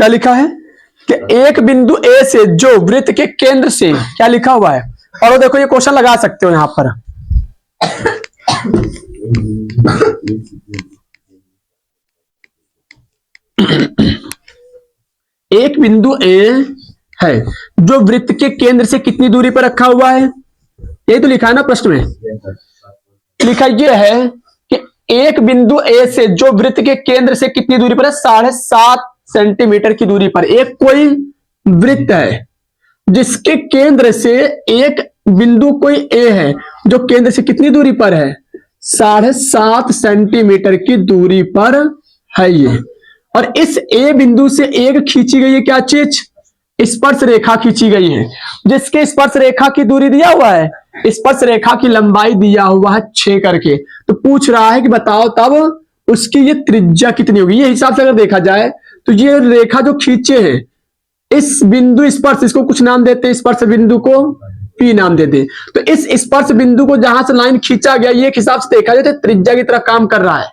क्या लिखा है कि एक बिंदु ए से जो वृत्त के केंद्र से, क्या लिखा हुआ है, और वो देखो ये क्वेश्चन लगा सकते हो यहां पर। एक बिंदु ए है जो वृत्त के केंद्र से कितनी दूरी पर रखा हुआ है, यही तो लिखा है ना प्रश्न में। लिखा यह है कि एक बिंदु ए से जो वृत्त के केंद्र से कितनी दूरी पर है, 7.5 सेंटीमीटर की दूरी पर एक कोई वृत्त है जिसके केंद्र से एक बिंदु कोई ए है जो केंद्र से कितनी दूरी पर है, 7.5 सेंटीमीटर की दूरी पर है ये। और इस ए बिंदु से एक खींची गई है क्या चीज, स्पर्श रेखा खींची गई है, जिसके स्पर्श रेखा की दूरी दिया हुआ है, स्पर्श रेखा की लंबाई दिया हुआ है 6 करके। तो पूछ रहा है कि बताओ तब उसकी ये त्रिज्या कितनी होगी। ये हिसाब से अगर देखा जाए तो ये रेखा जो खींचे है इस बिंदु स्पर्श, इसको कुछ नाम देते हैं, स्पर्श बिंदु को पी नाम देते। तो इस स्पर्श बिंदु को जहां से लाइन खींचा गया ये एक हिसाब से देखा जाए तो त्रिज्या की तरह काम कर रहा है।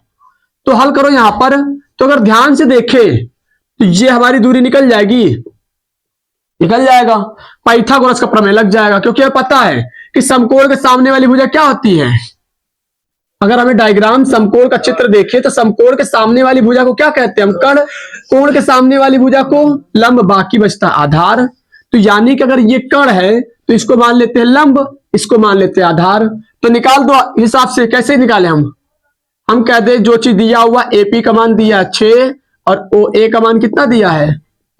तो हल करो यहां पर, तो अगर ध्यान से देखे तो ये हमारी दूरी निकल जाएगी, निकल जाएगा, पाइथागोरस का प्रमेय लग जाएगा, क्योंकि हमें पता है कि समकोण के सामने वाली भुजा क्या होती है। अगर हमें डायग्राम समकोण का चित्र देखे तो समकोण के सामने वाली भुजा को क्या कहते हैं हम, कर्ण। कोण के सामने वाली भुजा को लंब, बाकी बचता आधार। तो यानी कि अगर ये कर्ण है तो इसको मान लेते हैं लंब, इसको मान लेते हैं आधार। तो निकाल दो हिसाब से, कैसे निकाले हम कहते हैं जो चीज दिया हुआ एपी का मान दिया 6 और ओ ए का मान कितना दिया है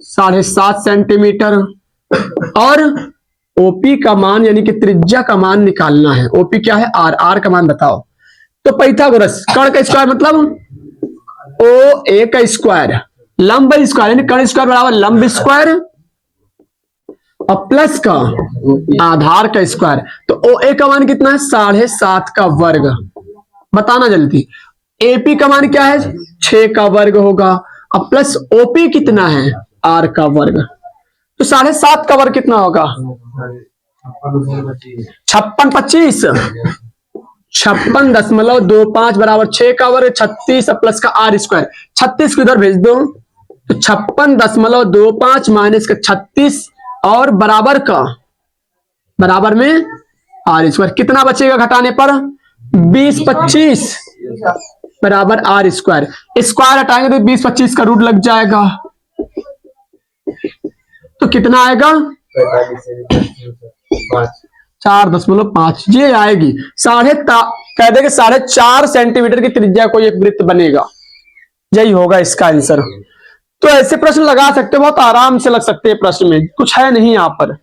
7.5 सेंटीमीटर, और ओपी का मान यानी कि त्रिज्या का मान निकालना है। ओपी क्या है आर, आर का मान बताओ। तो पाइथागोरस कर्ण का स्क्वायर मतलब ओ ए का स्क्वायर, लंब स्क्वायर यानी कर्ण स्क्वायर बराबर लंब स्क्वायर और प्लस का आधार का स्क्वायर। तो ओ ए का मान कितना है 7.5 का वर्ग, बताना जल्दी। एपी का मान क्या है 6 का वर्ग होगा, अब प्लस ओपी कितना है आर का वर्ग। तो 7.5 का वर्ग कितना होगा 56 56.25 बराबर 6 का वर्ग 36 प्लस का आर स्क्वायर, 36 को इधर भेज दो तो 56.25 माइनस का 36 और बराबर का, बराबर में आर स्क्वायर, कितना बचेगा घटाने पर 20-25 बराबर आर स्क्वायर। स्क्वायर हटाएंगे तो 20-25 का रूट लग जाएगा, तो कितना आएगा 4.5 ये आएगी। कह देंगे 4.5 सेंटीमीटर की त्रिज्या को एक वृत्त बनेगा, यही होगा इसका आंसर। तो ऐसे प्रश्न लगा सकते हो, बहुत आराम से लग सकते हैं प्रश्न में, कुछ है नहीं यहां पर।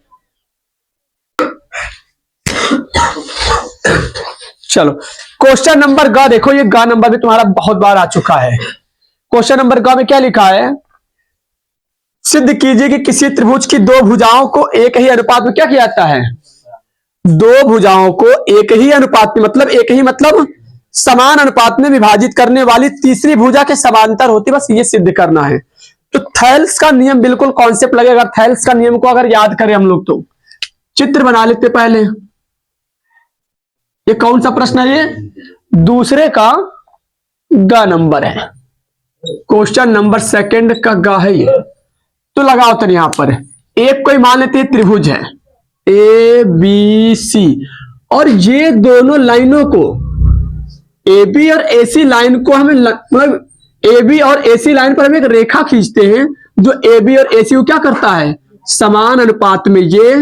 चलो क्वेश्चन नंबर ग देखो, ये ग नंबर भी तुम्हारा बहुत बार आ चुका है। क्वेश्चन नंबर ग में क्या लिखा है, सिद्ध कीजिए कि किसी त्रिभुज की दो भुजाओं को एक ही अनुपात में क्या किया जाता है, दो भुजाओं को एक ही अनुपात में, मतलब एक ही मतलब समान अनुपात में विभाजित करने वाली तीसरी भुजा के समांतर होती है, बस ये सिद्ध करना है। तो थेल्स का नियम बिल्कुल कॉन्सेप्ट लगेगा। अगर थेल्स का नियम को अगर याद करें हम लोग तो चित्र बना लेते पहले। ये कौन सा प्रश्न है, ये दूसरे का ग नंबर है, क्वेश्चन नंबर सेकंड का ग है ये। तो लगाओ तो यहां पर एक कोई मान लेते हैं त्रिभुज है ए बी सी, और ये दोनों लाइनों को ए बी और ए सी लाइन को हमें मतलब ए बी और ए सी लाइन पर हम एक रेखा खींचते हैं जो ए बी और ए सी को क्या करता है समान अनुपात में ये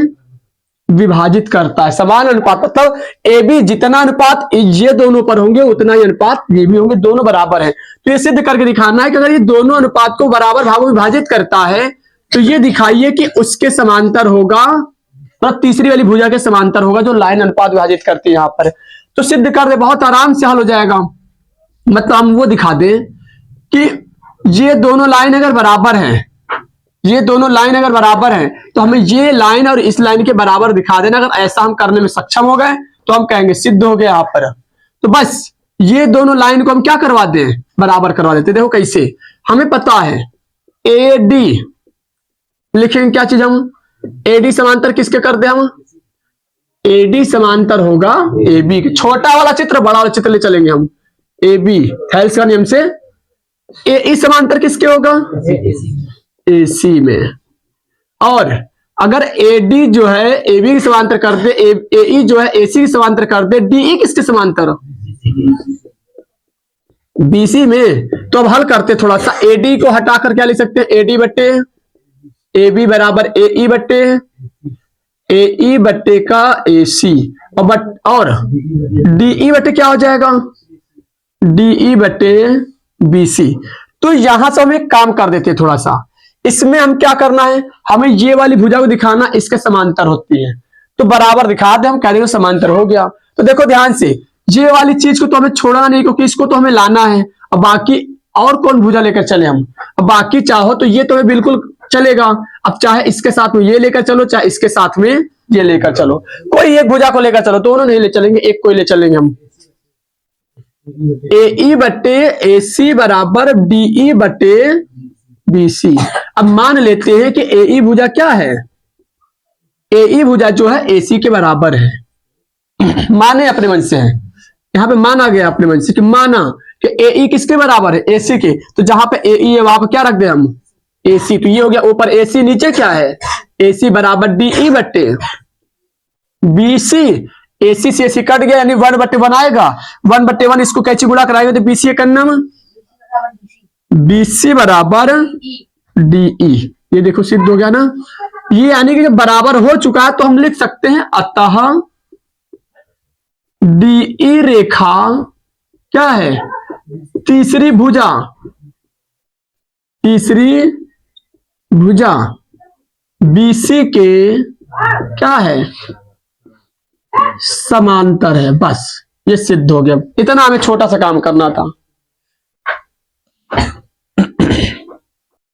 विभाजित करता है। समान अनुपात मतलब ए बी जितना अनुपात ये दोनों पर होंगे उतना ही अनुपात ये भी होंगे, दोनों बराबर है। तो ये सिद्ध करके दिखाना है कि अगर ये दोनों अनुपात को बराबर भागों में विभाजित करता है तो ये दिखाइए कि उसके समांतर होगा, मतलब तीसरी वाली भुजा के समांतर होगा जो लाइन अनुपात विभाजित करती है। यहां पर तो सिद्ध कर दे, बहुत आराम से हल हो जाएगा। मतलब हम वो दिखा दें कि ये दोनों लाइन अगर बराबर हैं, ये दोनों लाइन अगर बराबर हैं तो हमें ये लाइन और इस लाइन के बराबर दिखा देना। अगर ऐसा हम करने में सक्षम हो गए तो हम कहेंगे सिद्ध हो गया यहां पर। तो बस ये दोनों लाइन को हम क्या करवा दें, बराबर करवा देते। देखो कैसे, हमें पता है ए डी लिखेंगे क्या चीज हम, ए डी समांतर किसके कर दे हम, ए डी समांतर होगा ए बी के। छोटा वाला चित्र बड़ा वाला चित्र ले चलेंगे हम, ए बी थेल्स का नियम से। ए समांतर किसके होगा AC में। और अगर AD जो है AB के समांतर कर दे, AE जो है AC के समांतर कर दे, DE किसके समांतर? BC में। तो अब हल करते थोड़ा सा, AD को हटाकर क्या लिख सकते हैं? AD बट्टे AB बराबर AE बट्टे AE बट्टे का AC, और DE बट्टे क्या हो जाएगा? DE बट्टे BC। तो यहां से हम एक काम कर देते हैं थोड़ा सा, इसमें हम क्या करना है, हमें ये वाली भुजा को दिखाना इसके समांतर होती है, तो बराबर दिखा दे, हम कह देंगे समांतर हो गया। तो देखो ध्यान से, ये वाली चीज को तो हमें छोड़ना नहीं, क्योंकि इसको तो हमें लाना है। अब बाकी और कौन भुजा लेकर चले हम? अब बाकी चाहो तो ये तो बिल्कुल चलेगा, अब चाहे इसके साथ में ये लेकर चलो, चाहे इसके साथ में ये लेकर चलो, कोई एक भुजा को लेकर चलो, दोनों नहीं ले चलेंगे, एक को ही ले चलेंगे हम। AE बट्टे AC बराबर DE बट्टे BC। अब मान लेते हैं कि AE भुजा क्या है? AE भुजा जो है AC के बराबर है। माने अपने मन से है, यहां पे माना गया अपने मन से कि माना कि AE किसके बराबर है? AC के। तो जहां पे AE है वहां पे क्या रख दे हम? AC। तो ये हो गया ऊपर AC, नीचे क्या है? AC बराबर DE बट्टे BC। AC से AC कट गया, यानी 1/1 आएगा, 1/1 इसको कैसे गुणा कराएगा? तो BC करना में BC बराबर DE। ये देखो सिद्ध हो गया ना, ये यानी कि जब बराबर हो चुका है तो हम लिख सकते हैं अतः DE रेखा क्या है? तीसरी भुजा BC के क्या है? समांतर है। बस ये सिद्ध हो गया, इतना हमें छोटा सा काम करना था।